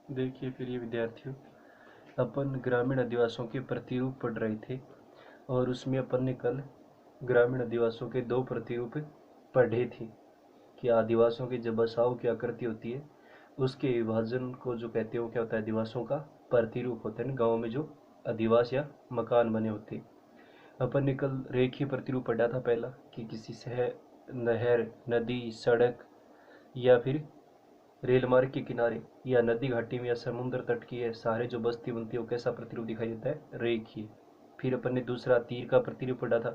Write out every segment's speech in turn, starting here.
देखिए प्रिय विद्यार्थियों, अपन ग्रामीण अधिवासियों के प्रतिरूप पढ़ रहे थे और उसमें अपन ने कल ग्रामीण अधिवासियों के दो प्रतिरूप पढ़े थे कि आदिवासियों की जब बसाव की आकृति होती है उसके विभाजन को जो कहते हैं वो क्या होता है, आदिवासियों का प्रतिरूप होता है। गाँव में जो अधिवास या मकान बने होते। अपन ने कल रेखीय प्रतिरूप पढ़ा था पहला कि किसी शहर, नहर, नदी, सड़क या फिर रेल मार्ग के किनारे या नदी घाटी में या समुद्र तट की है सारे जो बस्ती बनती है वो कैसा प्रतिरूप दिखाई देता है, रेखीय। फिर अपन ने दूसरा तीर का प्रतिरूप पढ़ा था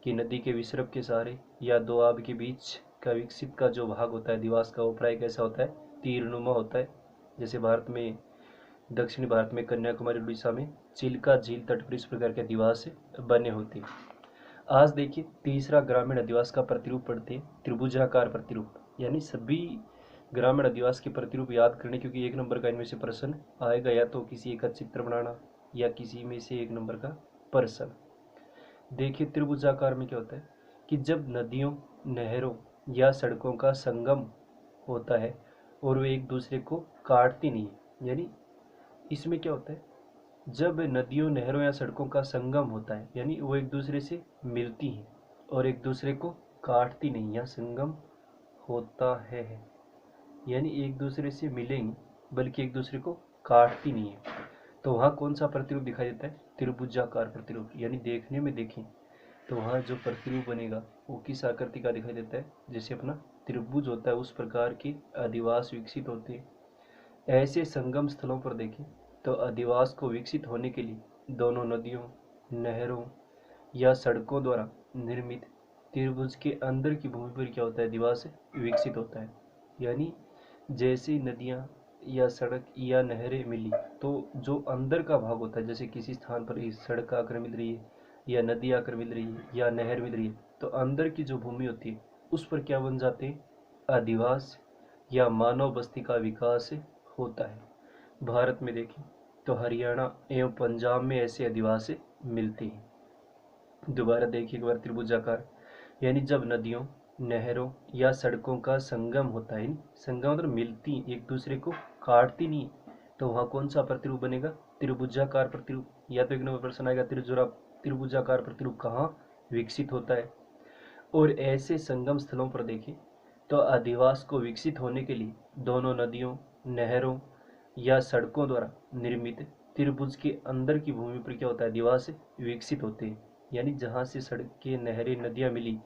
कि नदी के विसर्ग के सहारे या दो आब के बीच का विकसित का जो भाग होता है दिवास का, वो प्राय कैसा होता है, तीरनुमा होता है। जैसे भारत में, दक्षिणी भारत में कन्याकुमारी उड़ीसा में चिल्का झील तट पर इस प्रकार के दिवास बने होते हैं। आज देखिए तीसरा ग्रामीण अधिवास का प्रतिरूप पढ़ते हैं, त्रिभुजाकार प्रतिरूप। यानी सभी ग्रामीण अधिवास के प्रतिरूप याद करने, क्योंकि एक नंबर का इनमें से प्रश्न आएगा, या तो किसी एक का चित्र बनाना या किसी में से एक नंबर का प्रश्न। देखिए त्रिभुजाकार में क्या होता है कि जब नदियों, नहरों या सड़कों का संगम होता है और वे एक दूसरे को काटती नहीं है। यानी इसमें क्या होता है, जब नदियों, नहरों या सड़कों का संगम होता है यानी वो एक दूसरे से मिलती हैं और एक दूसरे को काटती नहीं, या संगम होता है यानी एक दूसरे से मिलेंगी बल्कि एक दूसरे को काटती नहीं है, तो वहाँ कौन सा प्रतिरूप दिखाई देता है, त्रिभुजाकार प्रतिरूप। यानी देखने में देखें तो वहाँ जो प्रतिरूप बनेगा वो किस आकृति का दिखाई देता है, जैसे अपना त्रिभुज होता है उस प्रकार के अधिवास विकसित होते हैं। ऐसे संगम स्थलों पर देखें तो अधिवास को विकसित होने के लिए दोनों नदियों, नहरों या सड़कों द्वारा निर्मित त्रिभुज के अंदर की भूमि पर क्या होता है, अधिवास विकसित होता है। यानी जैसे नदियाँ या सड़क या नहरें मिली तो जो अंदर का भाग होता है, जैसे किसी स्थान पर इस सड़क आकर मिल रही है या नदी आकर मिल रही है या नहर मिल रही है, तो अंदर की जो भूमि होती है उस पर क्या बन जाते हैं, अधिवास या मानव बस्ती का विकास होता है। भारत में देखें तो हरियाणा एवं पंजाब में ऐसे अधिवास मिलते हैं। दोबारा देखिए एक बार त्रिभुजाकार, यानी जब नदियों, नहरों या सड़कों का संगम होता है, संगम मतलब मिलती, एक दूसरे को काटती नहीं, तो वहाँ कौन सा प्रतिरूप बनेगा, त्रिभुजाकार प्रतिरूप। या तो एक नंबर प्रश्न आएगा, त्रिभुजाकार प्रतिरूप कहाँ विकसित होता है। और ऐसे संगम स्थलों पर देखें तो अधिवास को विकसित होने के लिए दोनों नदियों, नहरों या सड़कों द्वारा निर्मित त्रिभुज के अंदर की भूमि पर क्या होता है, अधिवास विकसित होते हैं। यानी जहाँ से सड़कें, नहरें, नदियाँ मिली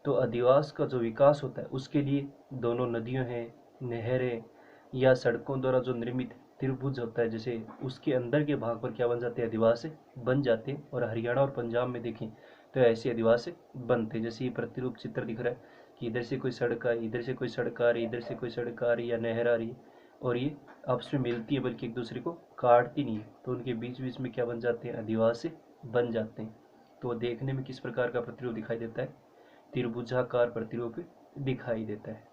तो अधिवास का जो विकास होता है उसके लिए दोनों नदियों हैं, नहरें या सड़कों द्वारा जो निर्मित त्रिभुज होता है, जैसे उसके अंदर के भाग पर क्या बन जाते हैं, अधिवास बन जाते हैं। और हरियाणा और पंजाब में देखें तो ऐसे अधिवास बनते हैं। जैसे ये प्रतिरूप चित्र दिख रहा है कि इधर से कोई सड़क आ रही, इधर से कोई सड़क आ रही, इधर से कोई सड़क आ रही या नहर आ रही है, और ये आपस में मिलती है बल्कि एक दूसरे को काटती नहीं है, तो उनके बीच बीच में क्या बन जाते हैं, अधिवास बन जाते हैं। तो देखने में किस प्रकार का प्रतिरूप दिखाई देता है, त्रिभुजाकार प्रतिरूप दिखाई देता है।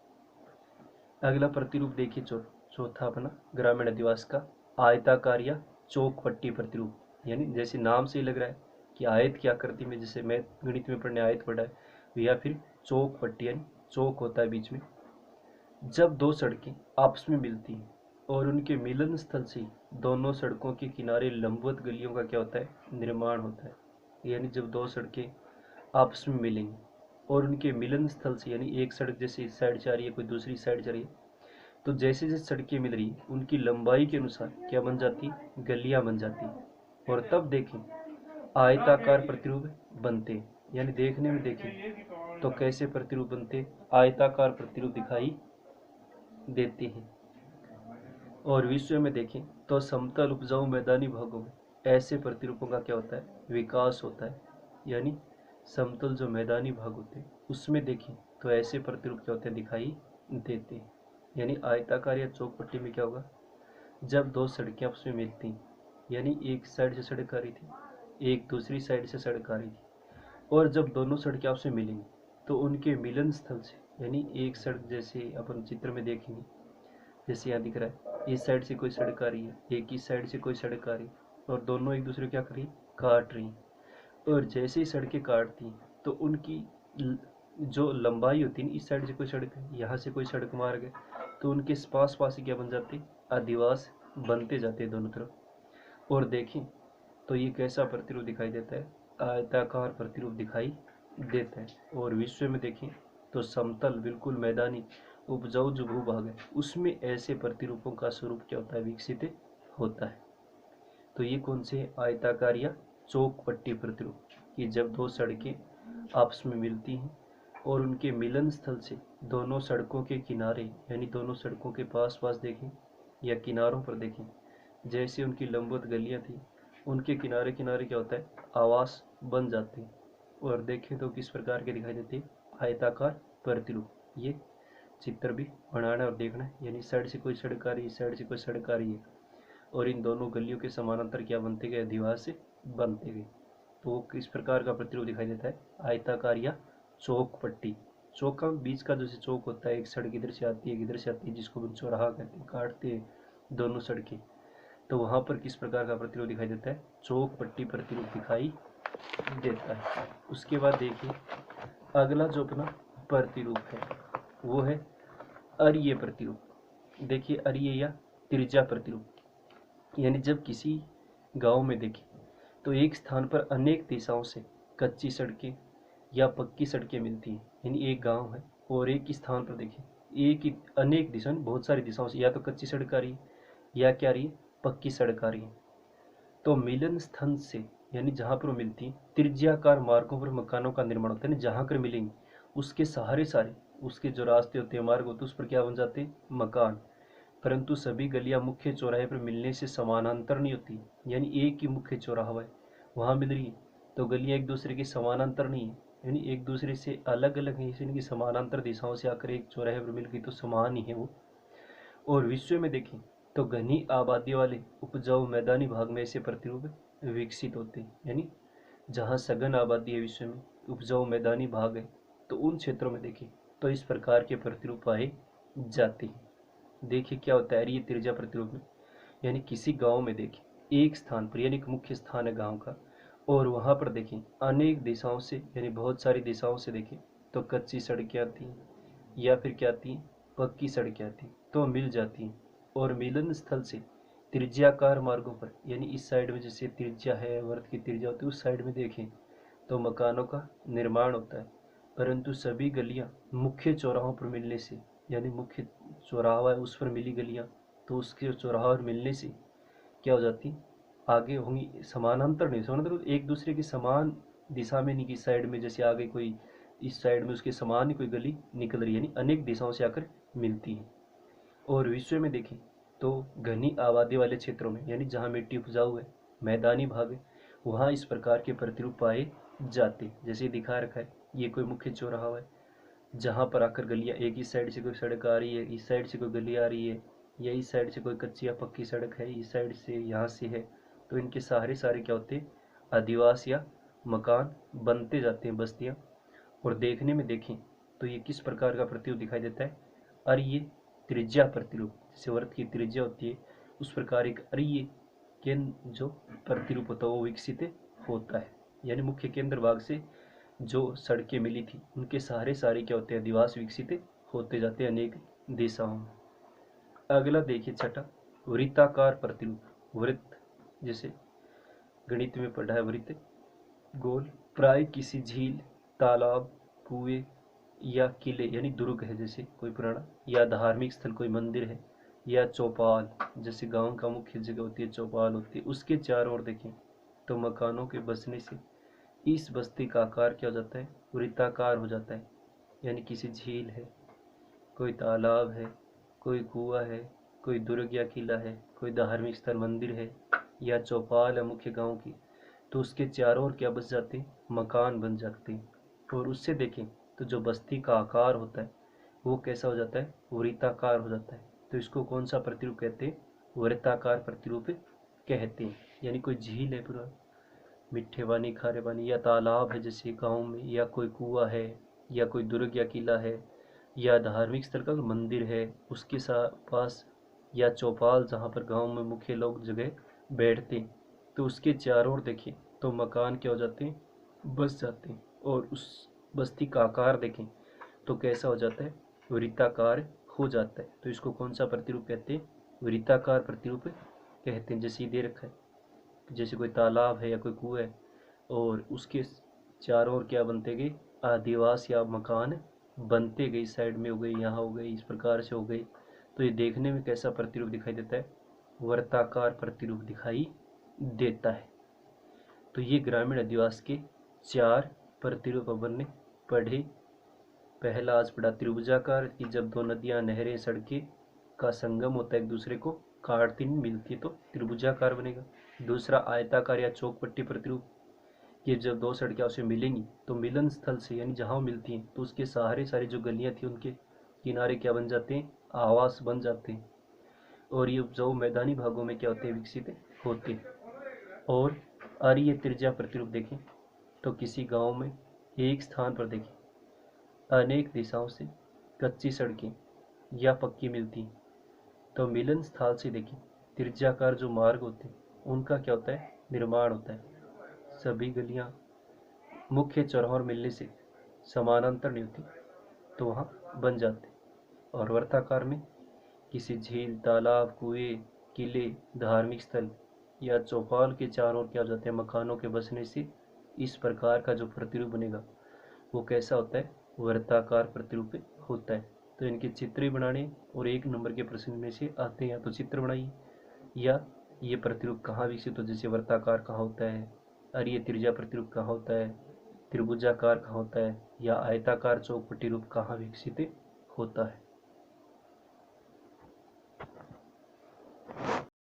अगला प्रतिरूप देखिए चौथा अपना ग्रामीण अधिवास का आयताकार या चौकपट्टी प्रतिरूप। यानी जैसे नाम से ही लग रहा है कि आयत की आकृति में, जैसे मैं गणित में पढ़ने आयत पढ़ा है, या फिर चौकपट्टी यानी चौक होता है बीच में। जब दो सड़कें आपस में मिलती हैं और उनके मिलन स्थल से दोनों सड़कों के किनारे लंबवत गलियों का क्या होता है, निर्माण होता है। यानी जब दो सड़कें आपस में मिलेंगी और उनके मिलन स्थल से, यानी एक सड़क जैसे इस साइड से आ रही है, कोई दूसरी साइड जा रही है, तो जैसे जैसे सड़कें मिल रही है उनकी लंबाई के अनुसार क्या बन जाती, गलियां बन जाती। और तब देखें आयताकार प्रतिरूप बनते हैं। यानी देखने में देखें तो कैसे प्रतिरूप बनते, आयताकार प्रतिरूप दिखाई देते हैं। और विश्व में देखें तो समतल, उपजाऊ, मैदानी भागों में ऐसे प्रतिरूपों का क्या होता है, विकास होता है। यानी समतल जो मैदानी भाग होते हैं उसमें देखें तो ऐसे प्रतिरूप क्या होते हैं, दिखाई देते हैं। यानी आयताकार या चौकपट्टी में क्या होगा, जब दो सड़कें आपस में मिलती हैं, यानी एक साइड से सड़क आ रही थी, एक दूसरी साइड से सड़क आ रही थी, और जब दोनों सड़कें आपस में मिलेंगी तो उनके मिलन स्थल से, यानी एक सड़क जैसे अपन चित्र में देखेंगे, जैसे यहाँ दिख रहा है इस साइड से कोई सड़क आ रही है, एक इस साइड से कोई सड़क आ रही है, और दोनों एक दूसरे को क्या कर रही, काट रही हैं। और जैसे ही सड़कें काटती हैं तो उनकी जो लंबाई होती है, इस साइड से कोई सड़क है, यहाँ से कोई सड़क मार्ग है, तो उनके पास पास ही क्या बन जाते, अधिवास बनते जाते हैं दोनों तरफ। और देखें तो ये कैसा प्रतिरूप दिखाई देता है, आयताकार प्रतिरूप दिखाई देता है। और विश्व में देखें तो समतल बिल्कुल मैदानी उपजाऊ जो भूभाग है उसमें ऐसे प्रतिरूपों का स्वरूप क्या होता है, विकसित होता है। तो ये कौन से है, आयताकार या चौक पट्टी प्रतिरूप, कि जब दो सड़कें आपस में मिलती हैं और उनके मिलन स्थल से दोनों सड़कों के किनारे यानी दोनों सड़कों के पास पास देखें या किनारों पर देखें, जैसे उनकी लंबवत गलियां थी उनके किनारे किनारे क्या होता है, आवास बन जाते हैं। और देखें तो किस प्रकार के दिखाई देते हैं, आयताकार प्रतिरूप। ये चित्र भी बनाना और देखना है, यानी इस साइड से कोई सड़क आ रही है, इस साइड से कोई सड़क आ रही है और इन दोनों गलियों के समानांतर क्या बनते गए, दीवार से बनते गए। तो वो किस प्रकार का प्रतिरूप दिखाई देता है, आयताकार या चौक पट्टी। चौक का बीच का जैसे चौक होता है, एक सड़क इधर से आती है, इधर से आती है, जिसको हम चौराहा कहते हैं, काटते हैं दोनों सड़कें, तो वहां पर किस प्रकार का प्रतिरूप दिखाई देता है, चौक पट्टी प्रतिरूप दिखाई देता है। उसके बाद देखिए अगला जो अपना प्रतिरूप है वो है अरीय प्रतिरूप। देखिए अरीय या त्रिज्या प्रतिरूप, यानी जब किसी गांव में देखें तो एक स्थान पर अनेक दिशाओं से कच्ची सड़कें या पक्की सड़कें मिलती हैं। यानी एक गांव है और एक ही स्थान पर देखें एक ही अनेक दिशा बहुत सारी दिशाओं से या तो कच्ची सड़क आ रही है या क्या आ रही है, पक्की सड़क आ रही है। तो मिलन स्थल से यानी जहाँ पर वो मिलती है त्रिज्याकार मार्गों पर मकानों का निर्माण होता है। यानी जहाँ कर मिलेंगे उसके सहारे सारे उसके जो रास्ते होते हैं, मार्ग होते हैं, उस पर क्या बन जाते हैं, मकान। परंतु सभी गलियां मुख्य चौराहे पर मिलने से समानांतर नहीं होती। यानी एक ही मुख्य चौराहा है वहां मिल रही है तो गलियां एक दूसरे के समानांतर नहीं है, यानी एक दूसरे से अलग अलग है, इनकी समानांतर दिशाओं से आकर एक चौराहे पर मिल गई तो समान ही है वो। और विश्व में देखें तो घनी आबादी वाले उपजाऊ मैदानी भाग में ऐसे प्रतिरूप विकसित होते हैं। यानी जहाँ सघन आबादी है विश्व में, उपजाऊ मैदानी भाग है, तो उन क्षेत्रों में देखें तो इस प्रकार के प्रतिरूप पाए जाते हैं। देखिए क्या होता है ये त्रिज्या प्रतिरूप में, यानी किसी गांव में देखें एक स्थान पर, यानी एक मुख्य स्थान है गांव का, और वहां पर देखें अनेक दिशाओं से यानी बहुत सारी दिशाओं से देखें तो कच्ची सड़कें आती हैं या फिर क्या आती हैं, पक्की सड़कें आती हैं तो मिल जाती हैं। और मिलन स्थल से त्रिज्याकार मार्गों पर, यानी इस साइड में जैसे त्रिज्या है, वर्त की त्रिज्या होती है, उस साइड में देखें तो मकानों का निर्माण होता है। परंतु सभी गलियां मुख्य चौराहों पर मिलने से, यानी मुख्य चौराहा है उस पर मिली गलियां, तो उसके चौराहा पर मिलने से क्या हो जाती, आगे होंगी समानांतर नहीं, समानांतर एक दूसरे की समान दिशा में नहीं, कि साइड में जैसे आगे कोई इस साइड में उसके समान ही कोई गली निकल रही है, यानी अनेक दिशाओं से आकर मिलती है। और विश्व में देखें तो घनी आबादी वाले क्षेत्रों में, यानी जहाँ मिट्टी उपजाऊ है, मैदानी भाग है, वहाँ इस प्रकार के प्रतिरूप पाए जाते। जैसे दिखा रखा है ये कोई मुख्य चौराहा है जहाँ पर आकर गलियाँ, एक इस साइड से कोई सड़क आ रही है, इस साइड से कोई गली आ रही है, या इस साइड से कोई कच्ची या पक्की सड़क है, इस साइड से यहाँ से है, तो इनके सहारे सारे क्या होते हैं, आदिवास या मकान बनते जाते हैं, बस्तियाँ। और देखने में देखें तो ये किस प्रकार का प्रतिरूप दिखाई देता है, अरीय त्रिज्या प्रतिरूप। जैसे वृत्त की त्रिज्या होती है उस प्रकार एक अरीय केंद्र जो प्रतिरूप होता है वो विकसित होता है। यानी मुख्य केंद्र भाग से जो सड़कें मिली थी उनके सहारे सारे क्या होते हैं, आदिवास विकसित होते जाते हैं अनेक दिशाओं में। अगला देखिए छठा, वृत्ताकार प्रतिरूप। वृत्त जैसे गणित में पढ़ा है, वृत्त गोल, प्राय किसी झील, तालाब, कुएं या किले यानी दुर्ग है जैसे कोई पुराना, या धार्मिक स्थल कोई मंदिर है, या चौपाल जैसे गांव का मुख्य जगह होती है, चौपाल होती है, उसके चारों ओर देखें तो मकानों के बसने से इस बस्ती का आकार क्या हो जाता है, वृत्ताकार हो जाता है। यानी किसी झील है, कोई तालाब है, कोई कुआं है, कोई दुर्ग या किला है, कोई धार्मिक स्थल मंदिर है, या चौपाल है मुख्य गांव की, तो उसके चारों ओर क्या बस जाते हैं, मकान बन जाते हैं। और उससे देखें तो जो बस्ती का आकार होता है वो कैसा हो जाता है, वृत्ताकार हो जाता है। तो इसको कौन सा प्रतिरूप कहते हैं, वृत्ताकार प्रतिरूप कहते हैं। यानी कोई झील है पूरा मीठे पानी खारे पानी, या तालाब है जैसे गाँव में, या कोई कुआं है, या कोई दुर्ग या किला है, या धार्मिक स्थल का मंदिर है उसके पास, या चौपाल जहाँ पर गांव में मुख्य लोग जगह बैठते हैं, तो उसके चारों ओर देखें तो मकान क्या हो जाते हैं, बस जाते हैं। और उस बस्ती का आकार देखें तो कैसा हो जाता है, वृत्ताकार हो जाता है। तो इसको कौन सा प्रतिरूप कहते हैं, वृत्ताकार प्रतिरूप कहते हैं। जैसे ये दे रखा है, जैसे कोई तालाब है या कोई कुआं है और उसके चारों ओर क्या बनते गए, आदिवास या मकान बनते गए, साइड में हो गए, यहाँ हो गए, इस प्रकार से हो गए। तो ये देखने में कैसा प्रतिरूप दिखाई देता है, वर्ताकार प्रतिरूप दिखाई देता है। तो ये ग्रामीण अधिवास के 4 प्रतिरूप अपन ने पढ़े। पहला आज पढ़ा त्रिभुजाकार, कि जब दो नदियां, नहरें, सड़कें का संगम होता है, एक दूसरे को काटती नहीं, मिलती है, तो त्रिभुजाकार बनेगा। दूसरा आयताकार या चौकपट्टी प्रतिरूप, कि जब दो सड़कें आपसे मिलेंगी तो मिलन स्थल से यानी जहाँ मिलती हैं तो उसके सहारे सारी जो गलियां थी उनके किनारे क्या बन जाते हैं, आवास बन जाते हैं, और ये उपजाऊ मैदानी भागों में क्या होते हैं, विकसित होते हैं। और आर्य त्रिज्या प्रतिरूप देखें तो किसी गांव में एक स्थान पर देखें अनेक दिशाओं से कच्ची सड़कें या पक्की मिलती हैं, तो मिलन स्थल से देखें त्रिज्याकार जो मार्ग होते हैं उनका क्या होता है, निर्माण होता है। सभी गलियां मुख्य चौराहों मिलने से समानांतर नहीं होती तो वहाँ बन जाते। और वर्ताकार में किसी झील, तालाब, कुएं, किले, धार्मिक स्थल या चौपाल के चारों ओर क्या हो जाते हैं, मकानों के बसने से इस प्रकार का जो प्रतिरूप बनेगा वो कैसा होता है, वर्ताकार प्रतिरूप होता है। तो इनके चित्र बनाने और 1 नंबर के प्रश्न में से आते हैं, या तो चित्र बनाइए या ये प्रतिरूप कहाँ विकसित हो, जैसे वर्ताकार कहाँ होता है, अरीय त्रिज्या प्रतिरूप कहाँ होता है, त्रिभुजाकार कहाँ होता है, या आयताकार चौपट्टी रूप कहाँ विकसित होता है।